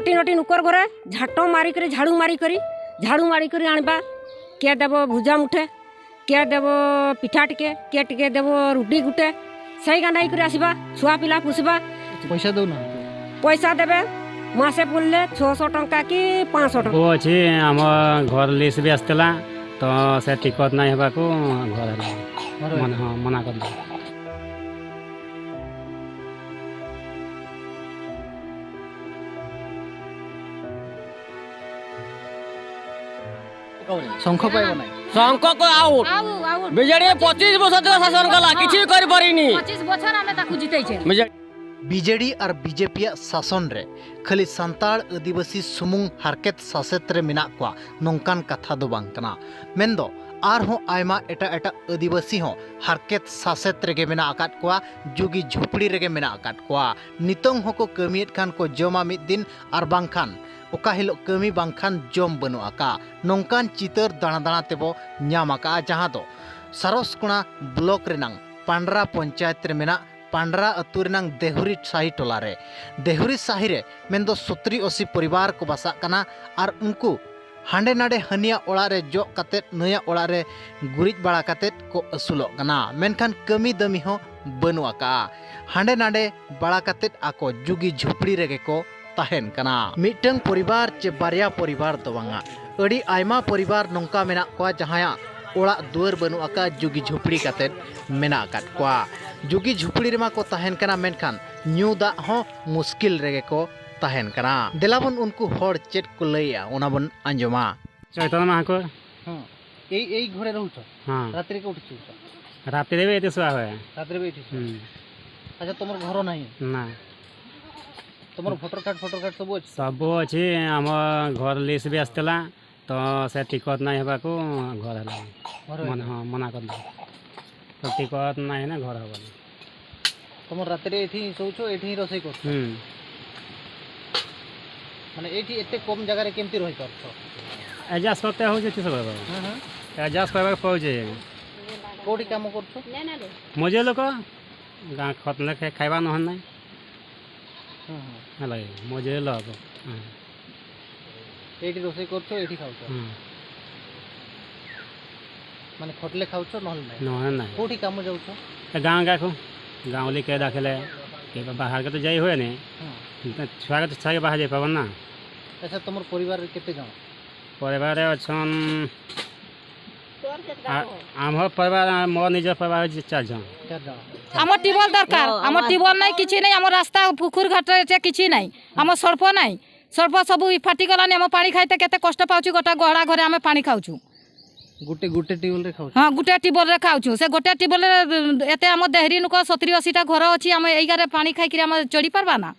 नटी नटी नुकर घरे झाट मारिक झाड़ू मारिक आनबा किए देव भुजा मुठे किए देव पिठा टिके किए टिके देव रुटी गुटे सही गांडाई कर आसबा छुआ पिला पुषबा पैसा दौना पैसा देवे मासे पुरले 600 टंका कि 500 टंका वो अच्छी आम घर लिस्ट भी आसला तो से टिकट नहीं होगा को घर हाँ मना कर दिया। शंख पाइब ना शंख को आउट बीजेडी 25 वर्ष तक शासन कला किछि कर परिनी 25 बछर हमें ताकू जितै छे बीजेडी और बीजेपी शासन रे खाली सांताड़ आदिवासी सुमुंग हारकेत सासेत रे मिना को नोंकान कथा दो बांग कना मेंदो आरहों आयमा एटा एटा आदिवासी हों हारकेत सासेत रेगे मेना आकात को जुगी झुपड़ी रेगे मेना आकात को नितोंग होको कमियत खान को जमा मिद दिन आर बांखान ओका हिलो कमी बांखान जम बनु आका नोंकान चितर दाना दाना तेबो ᱧᱟᱢ आका जहां दो सारसकुणा ब्लॉक रेनांग पांडरा पंचायत रे मेना पांडरा अतु रेनांग देहुरी साही टोला रे देहुरी साही रे मेंदो 70-80 परिवार को बसा कना आर उनको हांडे नाडे हनिया ओड़ा रे जो कतेत नया ओड़ा रे गुरिज बाड़ा कतेत को असुलो कना मेनखान कमी दमी हो बनु आका हांडे नाडे बाड़ा कतेत आको जुगी झुपड़ी रेगे को ताहेन कना मिटंग परिवार चे बारिया परिवार तो बांगा अड़ी आयमा परिवार नोंका मेना को जहाया ओड़ा दुआर बनु आका जुगी झुपड़ी कतेत मेना आकात को जुगी झुपड़ी रेमा को ताहेन कना मेनखान न्यू दा हो मुश्किल रेगे को ताहेन कना देलाबन उनको हर चेट को लैया ओनाबन अंजमा चैतन माह को एई घरे रहउछ हाँ रात्रि के उठछ रात रे एते सुआ होय रात्रि में उठछ अच्छा तुमर घर नहीं ना तुमर वोटर कार्ड सब अच्छी आम घर लिस्ट भी आसला तो से टिकट नहीं होगा को घर हाँ मना कर दिया तो टिकट नहीं ना घर हम तुम रात एठी शोच एठी रोसई कर माने एठी एते कम जगह रे केमती रहि करछ एडजस्ट करते हो जे सब एडजस्ट करबा पहुंचे कोठी काम करछ मजे लोक गाँ खतले खाइबा नहन नहीं हला मजे लोग एठी रोसई करछ एठी खाउछ माने खटले खाउछ नहल नहीं कोठी काम जाउछ गाँव गाँ को गाँवली के दाखिले के बाहर के तो जाई हुए नहीं छुआ के तो छुआ के बाहर जाई पाबन ना। अच्छा तुम परिवार केते जण परिवार अच्छन आम परिवार मोर निज परिवार 4 जण आम टिबल दरकार आम टिबल नहीं किछि नहीं आम रास्ता पुखुर घाट किछि नहीं आम सर्फ नहीं सर्फ सब फाटी गलानी आम पानी खाइते केते कष्ट पाउछु गोटा गहड़ा घरे आम पानी खाउछु गुटे टिबल रे खाउछु हां गुटे टिबल रे खाउछु से गोटे टिबल एते आम देहरी नुक 70-80 टा घर अछि आम एइगारे पानी खाइ कि आम चढ़ी परबा ना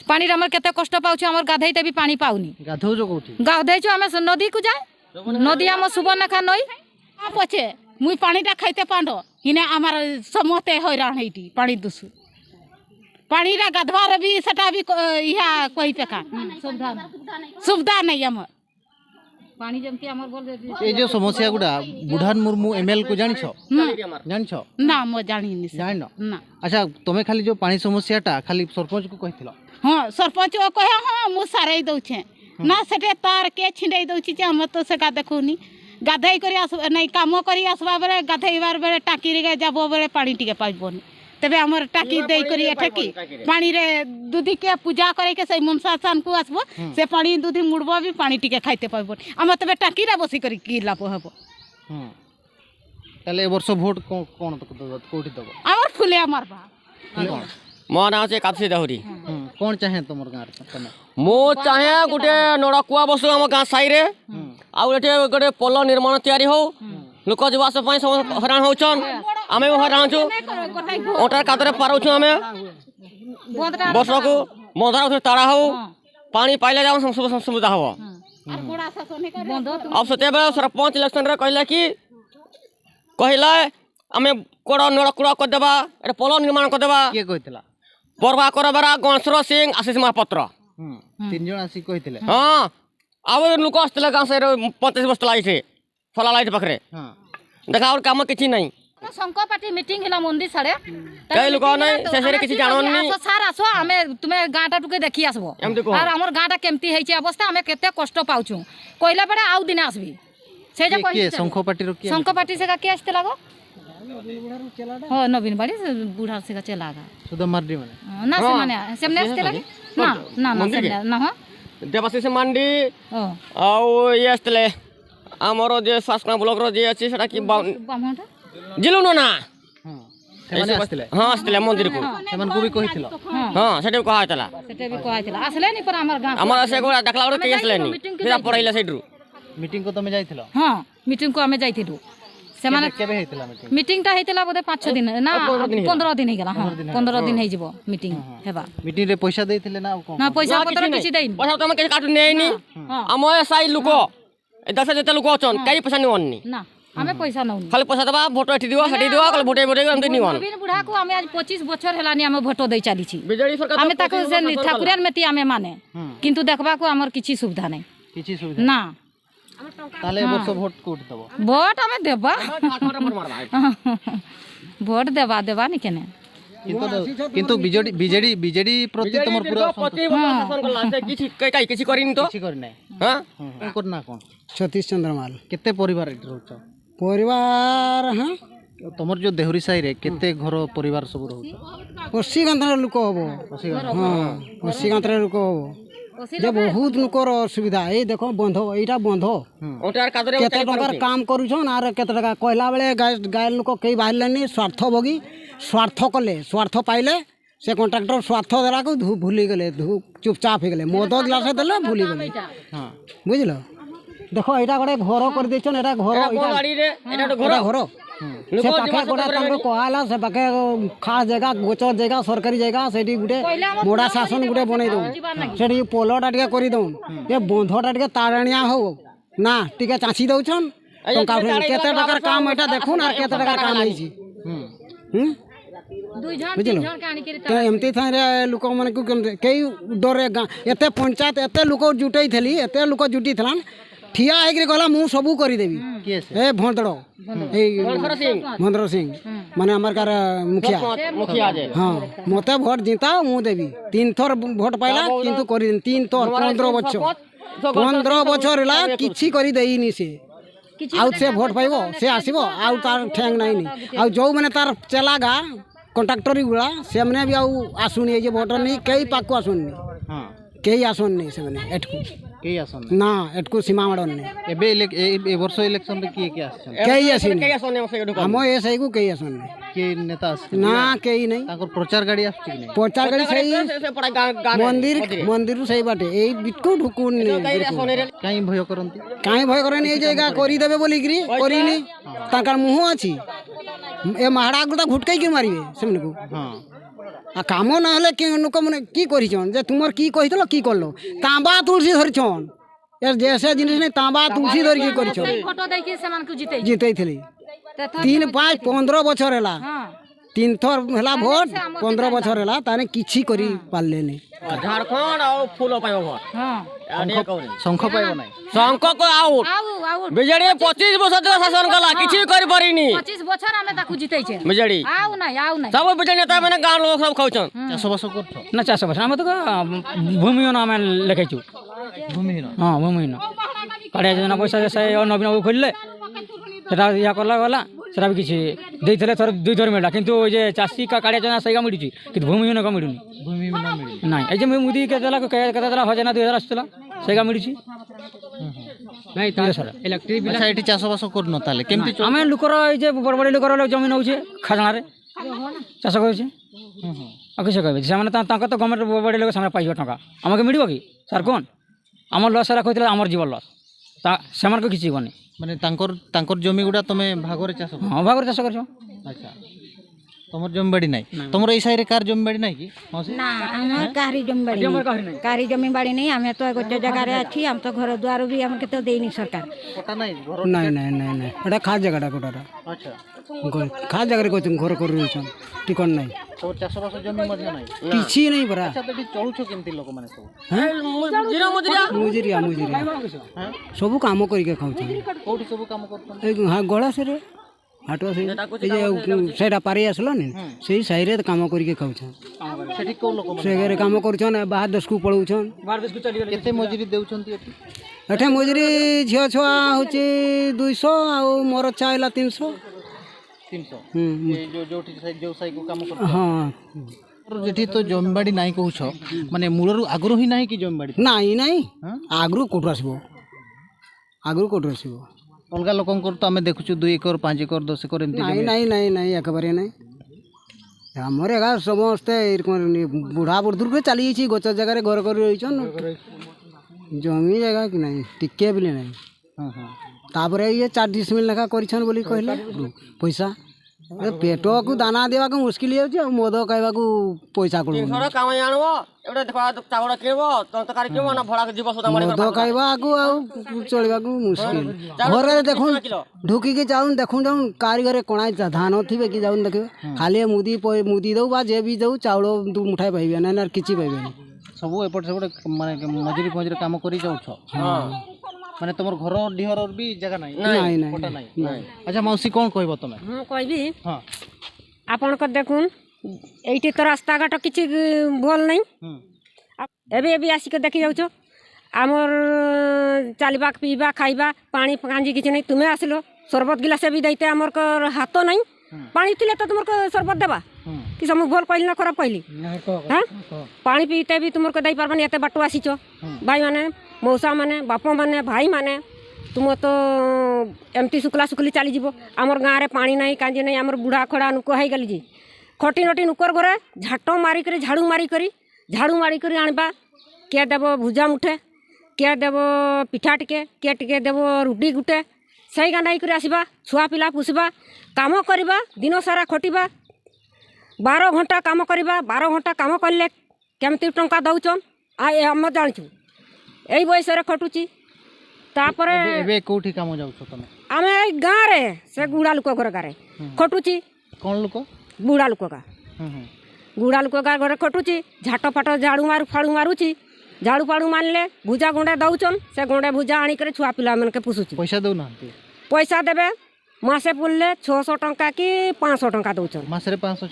पानी रे हमर केते कष्ट पाउछु हमर गाधैते भी पानी पाउनी गाधौ जो कोठी गाधैछु आम नदी को जाय नदी आम सुबर्णखा नई पछे मुई पानीटा खाइते पांडो हिने आमार समते हैरान हेटी पानी दुसु पानी रा गाधवार भी सेटा भी इहा कोई पेका सुविधा नहीं हमर पानी जमती हमर बोल ए जो समस्या गुडा बुढ़ान मुर्मू एमएल को जानि छो ना मो जानि नि जानि ना। अच्छा तमे खाली जो पानी समस्याटा खाली सरपंच को कहिथिलो हां सरपंच को कहे हां मु सारै दउ छे ना सेटे तार के छिंडै दउ छी हम तो सेका देखुनी गाधई करी आस नहीं काम करी आसबा बेले गाधईबार बेले टाकी रे जाबो बेले पानी टिके पाइबोनी तबे हमर टाकी देई करी एठे की पानी रे दूधी के पूजा करे के सही मनसा सान को आसबो से पानी दूधी मुड़बो भी पानी टिके खाइते पाइबोनी हम तबे टाकी रे बसी करी की लाभ हबो तले वर्ष वोट कोन कोठी दबो हमर फुले मारबा मो नाम से कापसी दहुरी कोन चाहे तुमर गार तने मो चाहे गुटे नड़कुआ बसु हम गाँ साई रे आउ एटे गोटे पोल निर्माण तैयारी हो लोक जीवास हैरान होचन आम भी हैरान छु ओटार कादरे पारछु आम बस को बंधार ताड़ा हो पानी पाइले जाओ सुविधा हो अब से सरपंच इलेक्शन रे कहले कि कहले आम कोड़ नड़कुड़ा कर देबा एटे पोल निर्माण कर देबा के कहितला परवा करबरा गणेश्वर सिंह आशीष महापात्र 3 जण आसी कहितले हाँ आउ लोक आसते गाँव से 35 वर्ष लाई फला लाइट पाखे देखा और कम किसी नहीं শঙ্কপাটি মিটিং হলা মন্দির সাড়ে কেই লোক নাই শেষে কিছু জাননি স্যার আসো আমি তুমি গাঁটা টুকে দেখি আসবো এমতি কহ আর আমার গাঁটা কেমতি হয়েছে অবস্থা আমি কেতে কষ্ট পাউছু কইলা বেড়ে আউ দিনে আসবি সেই যে କିଏ ଶଙ୍ଖପାଟିର କିଏ শঙ্কপাটি সেগা কে আসতে লাগো হ্যাঁ নবীন বাড়ি বুড়া সেগা চেলাগা ସୁଧ ମାର୍ଡି ମାନେ না সে মানে সেমনে আসতে লাগে না না না সেমনে না হ্যাঁ দেবাশিষ মান্ডি ও ଆଉ ଇଏ ଆସିଥିଲେ ଆମର ଯେ ଶାସନା ବ୍ଲକର ଯିଏ ଅଛି ସେଟା କି ବାମଣଟା ଜିଲୁନ ନା ହଁ ସେମାନେ ଆସିଥିଲେ ହଁ ଆସିଥିଲେ ମନ୍ଦିରକୁ ସେମାନଙ୍କୁ ବି କହିଥିଲ ହଁ ସେଠି କୁହା ହେଇଥିଲା সেটা বি কইছিল আসলে নি পর আমার গাঁ ଆମର ସେ ଗୋଟା ଦେଖିଲା ବେଳକୁ କେହି ଆସିଲେନି ସେଟା ପଳେଇଲେ ସେଇଠୁ ମିଟିଂକୁ ତମେ ଯାଇଥିଲ হ্যাঁ মিটিং কো আমি যাইতিলু সেমানে କେବେ ହେଇଥିଲା ମିଟିଂ মিটিংটা হইতিলা বোধে 5-6 দিন না 15 দিন হইগলা হ্যাঁ 15 দিন হই যাব মিটিং হেবা ମିଟିଂରେ ପଇସା ଦେଇଥିଲେ ନା ଆଉ କ'ଣ না পয়সা পত্র কিছু দেইনি ପଇସା ତମେ କିଛି କାଟୁ ନେଇନି ଆମ ଏ ସାଇ ଲୋକ ଏ ଦଶ ଯେତେ ଲୋକ ଅଛନ୍ କେହି ପଇସା ନିଅନି না আমি পয়সা নউনি ଖାଲି ପଇସା ଦେବା ଭୋଟ ଏଠି ଦିଅ ସେଠି দিଅ ଖାଲି ଭୋଟେ ଭୋଟେ ଏମିତି ନିଅନ୍ নবীন বুড়া কো আমি আজ 25 বছর হেলানি আমি ভোট দেই চালিছি ବିଜେଡି ସରକାର আমি তাকে যে ঠাকুরের মেতি আমি মানে কিন্তু দেখবাকু আমার কিছু সুবিধা নাই କିଛି ସୁବିଧା না ତାହେଲେ ଏ ବର୍ଷ ଭୋଟ କୋଉଠି ଦବ ভোট আমি দেবা ভোট দেবা দেবা নি কেনে କିନ୍ତୁ ବିଜେଡି ପ୍ରତି ତମର ପୁରା କିଛି କରିନି ତ କିଛି କରିନାହିଁ ହଁ ତାଙ୍କର ନା କ'ଣ ସତୀଶ ଚନ୍ଦ୍ରମାଲ କେତେ ପରିବାର ଏଠି ରହୁଛ ପରିବାର ହଁ ତମର ଯୋଉ ଦେହୁରୀ ସାହିରେ କେତେ ଘର ପରିବାର ସବୁ ରହୁଛ ଅଶୀଗାନ୍ଥର ଲୋକ ହବ ହଁ ଅଶୀଗାନ୍ଥର ଲୋକ ହବ ଯେ ବହୁତ ଲୋକର ଅସୁବିଧା ଏଇ ଦେଖ ବନ୍ଧ ଏଇଟା ବନ୍ଧ ଓଟାର କାଦରେ କେତେ ଟଙ୍କାର କାମ କରୁଛନ୍ ଆର କେତେ ଟଙ୍କା କହିଲା ବେଳେ ଗାଈ ଲୋକ କେହି ବାହାରିଲେନି ସ୍ୱାର୍ଥ ଭୋଗୀ ସ୍ୱାର୍ଥ କଲେ ସ୍ୱାର୍ଥ ପାଇଲେ ସେ କଣ୍ଟ୍ରାକ୍ଟର ସ୍ୱାର୍ଥ ଦେଲାକୁ ଭୁଲିଗଲେ ଚୁପଚାପ ହେଇଗଲେ ମଦ ଗ୍ଲାସ ଦେଲେ ଭୁଲିଗଲେ ହଁ ବୁଝିଲ ଦେଖ ଏଇଟା ଗୋଟେ ଘର କରିଦେଇଛନ୍ ଏଇଟା ଘର ଗାଡିରେ ଏଟା ଗୋଟେ ଘର ଏଇଟା ଘର ସେ ପାଖେ ଗୋଟେ ତାଙ୍କୁ କୁହାହେଲା ସେ ପାଖେ ଖାସ୍ ଜାଗା ଗୋଚର ଜାଗା ସରକାରୀ ଜାଗା ସେଠି ଗୋଟେ ମୋଡ଼ା ଶାସନ ଗୋଟେ ବନେଇ ଦଉନ୍ ସେଠି ପୋଲଟା ଟିକେ କରିଦଉନ୍ ଏ ବନ୍ଧଟା ଟିକେ ତାରଣିଆ ହଉ ନା ଟିକେ ଚାଷି ଦଉଛନ୍ ଟଙ୍କା କେତେ ଟଙ୍କାର କାମ ଏଇଟା ଦେଖୁନ୍ আর କେତେ ଟଙ୍କାର କାମ ହେଇଛି ବୁଝିଲ ତ ଏମିତି ଥାଇରେ ଲୋକମାନଙ୍କୁ କେହି ଡରେ ଗାଁ ଏତେ ପଞ୍ଚାୟତ ଏତେ ଲୋକ ଜୁଟେଇଥିଲି ଏତେ ଲୋକ ଜୁଟିଥିଲାନ୍ ଠିଆ ହେଇକିରି କହିଲା ମୁଁ ସବୁ କରିଦେବି କିଏ ସେ ଏ ଭଣ୍ଡଡ଼ ଏଇ ଭଣ୍ଡର ସିଂ ମାନେ ଆମର କାର ମୁଖିଆ ହଁ ମତେ ଭୋଟ ଜିତାଅ ମୁଁ ଦେବି 3 ଥର ଭୋଟ ପାଇଲା କିନ୍ତୁ କରିଦେନି 3 ଥର 15 ବছର ହେଲା କିଛି କରି ଦେଇନି ସେ ଆଉ ସେ ଭୋଟ ପାଇବ ସେ ଆସିବ ଆଉ ତାର ଠେଙ୍ଗ ନାଇନି ଆଉ ଯୋଉମାନେ ତାର ଚେଲାଗା କଣ୍ଟ୍ରାକ୍ଟର ଗୁଡ଼ା ସେମାନେ ବି ଆଉ ଆସୁନି ଏଇ ଯେ ଭୋଟ ନେଇ କେହି ପାଖକୁ ଆସୁନି ହଁ କେହି ଆସୁନି ସେମାନେ ଏଠକୁ କେହି ଆସନ୍ତି ନା ଏଠକୁ ସୀମା ମାଡ଼ନି ଏବେ ଏ ବର୍ଷ ଇଲେକ୍ସନରେ କିଏ ଆସିଛନ୍ତି କେହି ଆସିନି କେହି ଆସନି ଆମ ଏ ସାଇକୁ କେହି ଆସୁନି କିଏ ନେତା ଆସିଛନ୍ତି ନା କେହି ନାହିଁ ତାଙ୍କର ପ୍ରଚାର ଗାଡ଼ି ଆସୁଛି କି ନାହିଁ ପଚାର ଗାଡ଼ି ସେଇ ମନ୍ଦିରରୁ ସେଇ ବାଟେ ଏଇ ବିଟକୁ ଢୁକୁନି କାହିଁ ଭୟ କରନ୍ତି କାହିଁ ଭୟ କରେନି ଏଇ ଜାଗା କରିଦେବେ ବୋଲିକିରି କରିନି ତାଙ୍କର ମୁହଁ ଅଛି ଏ ମାହାଡ଼ା ଗୁଡ଼ା ଘୁଟକେଇକି ମାରିବେ ସେମାନଙ୍କୁ ହଁ আর কাম না হলে লোক মানে কি করিছন যে তোমার কি কইছিল কি করলো তাঁবা তুলসী ধরিছন এর যে সে জিনিস নেই তাঁবা তুলসী ধরি কি করিছন ফটো দেখিয়ে সেমানকু জিতেই জিতেইছিলি 3 5 15 বছর হেলা 3 থর হেলা ভোট 15 বছর হেলা তানে কিছু করি পারলেনি ঝাড়খণ্ড ଆଉ ফুল পাইব ভোট হ্যাঁ ଶଙ୍ଖ ପାଇବ ନାହିଁ ଶଙ୍ଖକୁ ଆଉଟ୍ আউ ବିଜେଡି 25 ବର୍ଷ ଧରି ଶାସନ କଲା କିଛି କରି ପାରିନି 25 বছর আমি তাকু জিতেইছে ବିଜେଡି আউ নাই ସବୁ ବିଜେଡି ନେତା ମାନେ ଗାଁ ଲୋକ ସବୁ ଖାଉଛନ୍ ଚାଷବାସ କରୁଛ ନା ଚାଷବାସ ଆମେ ତ ଭୂମିହୀନ ଆମେ ଲେଖାଇଛୁ ଭୂମିହୀନ ହଁ ଭୂମିହୀନ କାଳିଆ ଯୋଜନା ପଇସା ସେ ନବୀନ ବାବୁ ଖୋଲିଲେ ସେଟା ଇয়া କଲା ଗଲା ସେଟା ବି କିଛି ଦେଇଥିଲେ ଥରେ 2 ଥର ମିଳିଲା କିନ୍ତୁ ওই যে ଚାଷୀ କାଳିଆ ଯୋଜନା ସେଇଟା ମିଳୁଛି କିନ୍ତୁ ଭୂମିହୀନ କ'ଣ ମିଳୁନି ଭୂମିହୀନ ମିଳି ନାଇଁ ଏ ଯେ ମୁଦି କେତେ ଦେଲା କେତେ ଦେଲା 1000 ଆସୁଥିଲା ସେଇଟା ମିଳୁଛି ନାଇଁ ତାହେଲେ ସାର୍ ଇଲେକ୍ଟ୍ରିକ୍ ବିଲ୍ ଏଠି ଚାଷବାସ କରୁନ ତାହେଲେ କେମିତି ଆମେ ଲୋକର ଏଇ ଯେ ବଡ଼ ବଡ଼ ଲୋକର ଜମି ନେଉଛେ ଖାଜଣାରେ ଚାଷ କରୁଛେ ଆଉ କିଛି କହିବେ ସେମାନେ ତାଙ୍କ ତ ଗଭର୍ଣ୍ଣମେଣ୍ଟ ବଡ଼ ଲୋକ ସେମାନେ ପାଇଯିବ ଟଙ୍କା ଆମକୁ ମିଳିବ କି ସାର୍ କ'ଣ ଆମର ଲସ୍ ହେଲା କହିଥିଲେ ଆମର ଜୀବନ ଲସ୍ ସେମାନଙ୍କୁ କିଛି ଯିବନି ମାନେ ତାଙ୍କର ଜମି ଗୁଡ଼ା ତମେ ଭାଗରେ ଚାଷ କର ହଁ ଭାଗରେ ଚାଷ କରୁଛ ଆଚ୍ଛା ତମର ଜମିବାଡ଼ି ନାହିଁ ତମର ଏଇ ସାହିରେ କାହାର ଜମିବାଡ଼ି ନାହିଁ କି না আমার কাহারি জমিবাড়ি নেই কাহারি জমিবাড়ি নেই আমি তো গোটে জায়গায় আছি আমি তো ঘর দুয়ার বি আমাকে তো দেয়নি সরকার পটা নাই ঘর নাই নাই নাই নাই এটা খাস জায়গাটা কোটাটা আচ্ছা খাস জায়গাରେ କହୁଛନ୍ତି ଘର କରି ରହୁଛନ୍ ଟିକଟ ନାହିଁ ତମର ଚାଷବାସ ଜମି ମଧ୍ୟ ନାହିଁ କିଛି ନାହିଁ ପରା ଆଚ୍ଛା ତ ଏଠି ଚଳୁଛ କେମିତି ଲୋକମାନେ ସବୁ ମୁଜିରିଆ ମୁଜିରିଆ ସବୁ କାମ କରିକି ଖାଉଛନ୍ତି କୋଉଠି ସବୁ କାମ କରୁଛନ୍ତି ଏଇ ଗଳାସରେ ହାଟ ସେଇଟା ପାରି ଆସିଲାନି ସେଇ ସାହିରେ କାମ କରିକି ଖାଉଛନ୍ ସେଠି କୋଉ ଲୋକ ସେ ଘରେ କାମ କରୁଛନ୍ ବାହାର ଦେଶକୁ ପଳାଉଛନ୍ କେତେ ମଜୁରୀ ଦେଉଛନ୍ତି ଏଠି? ଏଠି ମଜୁରୀ ଝିଅ ଛୁଆ ହେଉଛି 200 ଆଉ ମୋର ଚା ହେଲା 300 ଯୋଉ ସାଇକୁ କାମ କର ହଁ ଯେଠି ତ ଜମିବାଡ଼ି ନାହିଁ କହୁଛ ମାନେ ମୂଳରୁ ଆଗରୁ ହିଁ ନାହିଁ କି ଜମିବାଡ଼ି? ନାଇଁ ନାଇଁ ଆଗରୁ କେଉଁଠୁ ଆସିବ ଅଲଗା ଲୋକଙ୍କର ତ ଆମେ ଦେଖୁଛୁ 2 ଏକର 5 ଏକର 10 ଏକର ଏମିତି ନାଇଁ ନାଇଁ ନାଇଁ ନାଇଁ ଏକେବାରେ ନାଇଁ ଆମର ଏକା ସମସ୍ତେ ବୁଢ଼ା ବୁଢ଼ୁରୁ ଚାଲି ଯାଇଛି ଗଛ ଜାଗାରେ ଘର କରି ରହିଛନ୍ ଜମି ଜାଗା କି ନାହିଁ ଟିକେ ବି ନାହିଁ ତାପରେ ଇଏ 4 डिसमिल ଲେଖା କରିଛନ୍ ବୋଲି କହିଲେ ପଇସା ପେଟକୁ ଦାନା ଦେବାକୁ ମୁସ୍କିଲ ହେଇଯାଉଛି ଆଉ ମଦ ଖାଇବାକୁ ପଇସା କଣ କାମ ଆଣିବ ଏവിടെ ଚାଉଳ କିଣିବ ତରକାରୀ କିଣିବ ନା ଭଡ଼ା ଯିବ ମଦ ଖାଇବାକୁ ଆଉ ଚଳିବାକୁ ମୁସ୍କିଲ ଘରେ ଦେଖୁନ୍ ଢୁକିକି ଯାଉନ୍ ଦେଖୁନ୍ ଯାଉନ୍ କାରି ଘରେ କଣା ଧାନ ଥିବେ କି ଯାଉନ୍ ଦେଖିବେ ଖାଲି ମୁଦି ଦଉ ବା ଯେ ବି ଦଉ ଚାଉଳ ମୁଠାଏ ପାଇବେ ନା କିଛି ପାଇବେନି ସବୁ ଏପଟ ସେପଟ ମାନେ ମଜୁରୀ କାମ କରି ଯାଉଛ ମାନେ ତମର ଘର ଡିହର ବି ଜାଗା ନାହିଁ? ନାଇଁ। ଆଚ୍ଛା ମାଉସୀ କ'ଣ କହିବ ତମେ? ମୁଁ କହିବି ହଁ ଆପଣଙ୍କ ଦେଖୁନ୍ এইটি তো রাস্তাঘাট কিছু ভাল নাই এবে এবে আসিকে দেখি যাচ্ছ আমার চালবা পিবা খাইবা পানি কাঞ্জি কিছু নাই তুমি আসলো শরবত গিলাসে বি দিতে আমার হাত নাই পানি ଥିଲେ তো তোমার শরবত দেবা কি সব ভাল কইলি না খারাপ কইলি হ্যাঁ পানি পিতে বি তোমার দেই পারবানি এতে বাটু আসিছ ভাই মানে মৌসা মানে বাপ মানে ভাই মানে तुम तो एमती शुक्ला शुक्ली चली जीव आमर गाँव में पानी नहीं कांजी नहीं आमर बुढ़ा खड़ा नुक हो गली जी खटी नटी नुकर घरे झाट मारिक झाड़ू मारिक आनबा किए देव भुजा मुठे किए देव पिठा टिके किए टिके देव रुटी गुटे सही गाँव नहीं आसवा छुआ पिला पुषवा काम करवा दिन सारा खटिबा 12 घंटा काम करवा 12 घंटा काम कले केमती टंका दौचन आम जाचु यही बयस खटुची तापर एबे कोठी काम जाउछो तमे? आमे गाँव रे से गुड़ा लोक घर गारे खटुची कौन लोक? गुड़ा लोक का गुड़ा लोक का घर खटुची झाट फाट झाड़ू फाड़ू मारुची झाड़ू फाड़ू मारले भुजा गुंडे दौचन से गुंडे भुजा आनिक छुआ पिला मन के पुषुची पैसा दौ ना? पैसा देबे मासे पुलले 600 टंका कि 500 टंका दौचन मासे 500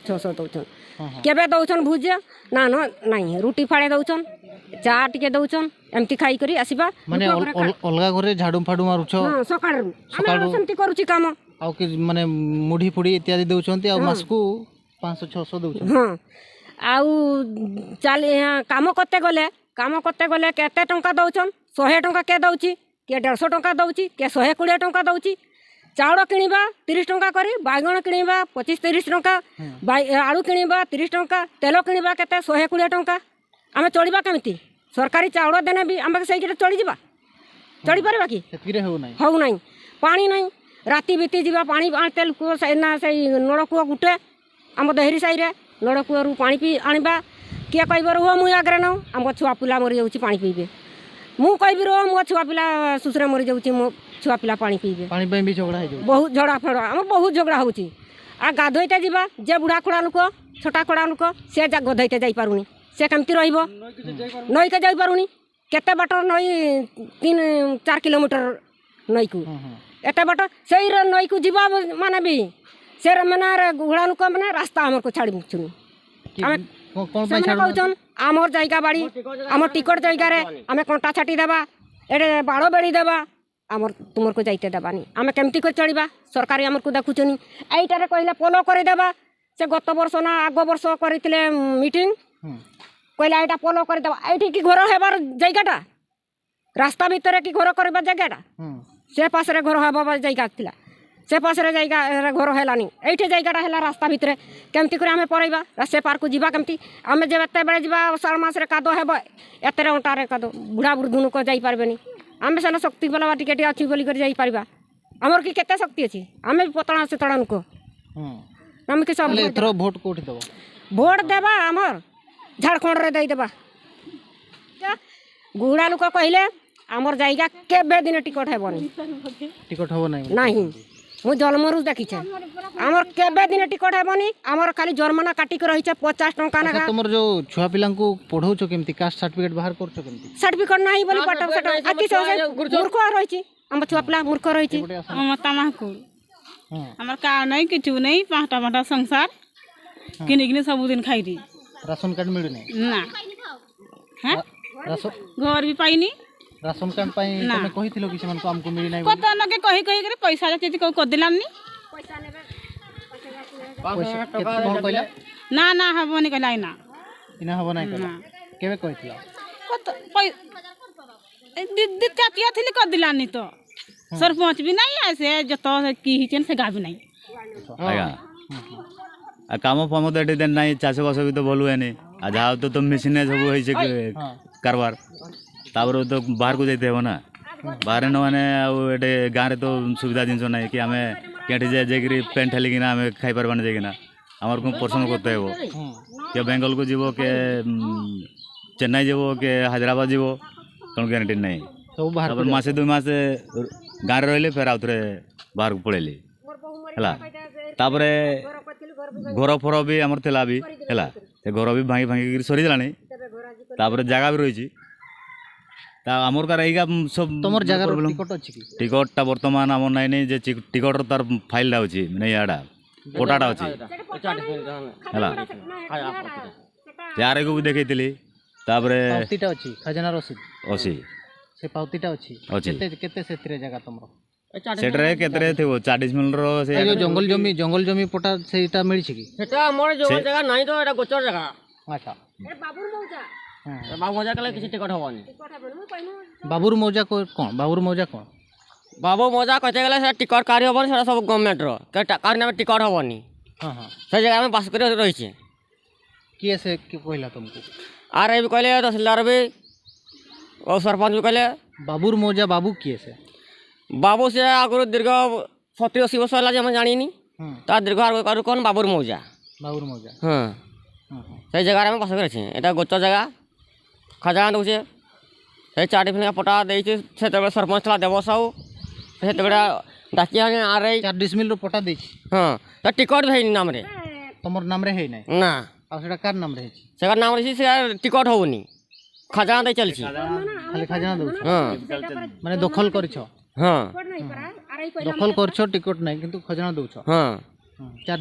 600 दौचन केबे दौचन भुजा ना नहीं रुटी फाड़े दौचन चा टिके दौचन एमती खाई करी आसीबा माने अलगा घरे झाड़ू फाड़ू मारुछो? हां सकाळू आमे सेमती करूची काम आउ कि माने मुढी फुडी इत्यादि दउचंती आ मासकू 500 600 दउचंती? हां आउ चल काम करते गले केते टंका दउचन 100 टंका के दउची के 150 टंका दउची के 120 टंका दउची चाउल किनिबा 30 टंका करी बागण किनिबा 25-30 टंका आलू किनिबा 30 टंका तेल किनिबा केते 120 टंका आमे चलिबा केमिति सरकारी चाउल देने भी आम सही चली जा चढ़ी पारा कि हौ ना पानी ना राति बीती जा पानी तेल कूह से नड़कूह गुटे आम देहरी साई नड़कूहर पानी पी आनवा किए कह रुह मुझे आगे न आम छुआ पिला मरी जाऊँ पानी पीबे मु कह रुह मो छुआ पिला सुसरे मरी जाऊँ मो छुआ पिला पानी पीबे बहुत झगड़ा फड़ा आम बहुत झगड़ा हो गाधोईते जा जे बुढ़ा खड़ा लोक छोटा खड़ा लोक सी गधोईते जापारूनी से केमती नई के जापारूनी केते बाट नई 3-4 किलोमीटर नई को एत बाट से नई को जीवा माने भी से मैंने घोड़ा लोक मैंने रास्ता आमर को छाड़ी मुचुनी कहन आमर जायगा बाड़ी आम टिकट जायगा आम कंटा छाटी देवा एडे बाड़ बेड़ी देवा आमर तुमर को जाइते देवानी आम केमती कर चढ़ा सरकारी आमर को देखुचनी यहीटारे कहले पोलो करदेवा से गत वर्ष ना आग वर्ष करते मीटिंग कहला यहाँ पोलो करदेवा ये कि घर हेबार जगटा रास्ता भितर कि घर कर जगटा से पास घर हवा जगह थी से पास जगह घर है ये जगटा है रास्ता भितर केमती आम पड़ेगा से पार को जीवा केमती आम जब एत बेले जा अषाढ़ मसरे कादो हेब एत अंटारे कादो बुढ़ा बुढ़ दुनु को जापारे आम सेना शक्ति बलवा टिके अच्छी बोलिक जापर आमर कि केते शक्ति अच्छी आम भी पतला से तड़ा नुक आम कि सब भोट देवा आमर झारखंड रे देदेबा गुड़ा लोक कहले आमर जायगा केबे दिन टिकट हेबनी नहीं मु जन्मरू देखी आमर केबे दिन टिकट हेबनी आमर खाली जर्मना काटिक रही 50 टंका ना तुमर जो छुआ पिला को पढ़ौछो केमती कास्ट सर्टिफिकेट बाहर करछो केमती सर्टिफिकेट नहीं बोली पाटम सेट आकी से मूर्ख रही हम छुआ पिला मूर्ख रही मता माहकुल আমার কার নাই কিছু নেই পাঁচটা পাঁচটা সংসার কিনে কিনে ସବୁদিন খাইছি ରାସନ କାର୍ଡ ମିଳୁନି না হ্যাঁ ରାସନ ঘর ବି ପାଇନି ରାସନ କାର୍ଡ ପାଇଁ ନା। ତମେ କହିଥିଲ କି ସେମାନଙ୍କୁ ଆମକୁ ମିଳିନାହିଁ কত নকে কহি কহি করে পয়সা যাচ্ছে কেউ করদিলামনি କ'ଣ କହିଲା না না হবনি কইলাই না ଇନା ହବ ନାହିଁ କହିଲା ନା କେବେ କହିଥିଲ কত দিদি চাচিয়া থিলি করদিলানি তো सरपंच भी नहीं है से जत की हिचन से गाबी नहीं ଆଜ୍ଞା ଆଉ କାମ ଫାମ ତ ଏଠି ନାହିଁ ଚାଷବାସ ବି ତ ଭଲ ହୁଏନି ଆଉ ଯାହା ତ ମେସିନ୍ ସବୁ ହେଇছে କାରବାର ତାପରେ ତ ବାହାରକୁ ଯାଇତେ ହେବ ନା ବାହାରେ ନ ମାନେ ଆଉ ଏଠି ଗାଁରେ ତ ସୁବିଧା ଜିନିଷ ନାହିଁ କି ଆମେ କେଠି ଯାଇକିରି ପେଣ୍ଟ ଠେଲିକିନା ଆମେ ଖାଇପାରିବାନି ଯାଇକିନା ଆମର କ'ଣ ପରିଶ୍ରମ କରତେ ହେବ କିଏ ବେଙ୍ଗଲକୁ ଯିବ କିଏ ଚେନ୍ନାଇ ଯିବ କିଏ ହାଇଦ୍ରାବାଦ ଯିବ କ'ଣ ଗ୍ୟାରେଣ୍ଟି ନାହିଁ ସବୁ ବାହାର ତାପରେ ମାସେ 2 ମାସ ଗାଁରେ ରହିଲେ ଫେର ଆଉ ଥରେ ବାହାରକୁ ପଳେଇଲି ହେଲା ତାପରେ ଘର ଫର ବି ଆମର ଥିଲା ବି ହେଲା ସେ ଘର ବି ଭାଙ୍ଗି ଭାଙ୍ଗିକିରି ସରିଗଲାଣି ତାପରେ ଜାଗା ବି ରହିଛି ତା ଆମର କାର ଏଇକା ସବୁ ତମର ଜାଗାର ଟିକଟ ଅଛି କି ଟିକଟଟା ବର୍ତ୍ତମାନ ଆମର ନାଇଁ ନାଇଁ ଯେ ଟିକଟର ତାର ଫାଇଲଟା ଅଛି ମାନେ ଇଆଡ଼ା ପଟାଟା ଅଛି ହେଲା ଯାହାରକୁ ବି ଦେଖେଇଥିଲି ତାପରେ ପାଉତିଟା ଅଛି ଖଜାନା ରସିଦ ଅଛି ସେ ପାଉତିଟା ଅଛି ଅଛି। କେତେ ସେଥିରେ ଜାଗା ତମର ସେଠାରେ କେତେରେ ଥିବ 40 ମିଲର ସେ ଏ ଯୋଉ ଜଙ୍ଗଲ ଜମି ପଟା ସେଇଟା ମିଳିଛି କି সেটা আমার জমি জায়গা নাই তো এটা গোচর জায়গা ଆଚ୍ଛା বাবু মজা কলে কিছু টিকট হবনি ବାବୁର ମୌଜା କ'ଣ ବାବୁର ମୌଜା କ'ଣ বাবু মজা কইতে গেলে সেটা টিকট কারি হবনি সেটা সব গভর্নমেন্টর কারি নামে টিকট হবনি ହଁ ହଁ সেই জায়গায় আমি বাস করে রয়েছে କିଏ ସେ କିଏ କହିଲା ତମକୁ আর এই কইলে তহসিলদার বি ও সরপঞ্চ বি কইলে ବାବୁର ମୌଜା ବାବୁ କିଏ ସେ বাবু সে আগর দীর্ঘ 70-80 বছর হল যে আমি জানিনি তার দীর্ঘ আর কোন বাবুর মৌজা ବାବୁର ମୌଜା হ্যাঁ সেই জায়গায় আমি বাস করেছি এটা গোচর জায়গা খাজানা দেছে সেই 4 ফিলিকা পটা ଦେଇଛି ସେତେବେଳେ ସରପଞ୍ଚ ଥିଲା ଦେବ ସାହୁ ସେତେବେଳେ ଡାକି ଆଣି ଆର ଏଇ 4 ଡିସମିଲର ପଟା ଦେଇଛି ହଁ ତା ଟିକଟ ହେଇନି ନାମରେ ତମର ନାମରେ ହେଇନାହିଁ ନା ଆଉ ସେଟା କାହାର ନାମରେ ହେଇଛି ସେ ନାମରେ ସେ ଟିକଟ ହଉନି ଖାଜାନା ଦେଇ ଚାଲିଛି ଖାଲି ଖଜାନା ଦଉଛ ହଁ ମାନେ ଦଖଲ କରିଛ ହଁ ଦଖଲ କରିଛ ଟିକଟ ନାହିଁ କିନ୍ତୁ ଖଜାନା ଦଉଛ ହଁ 4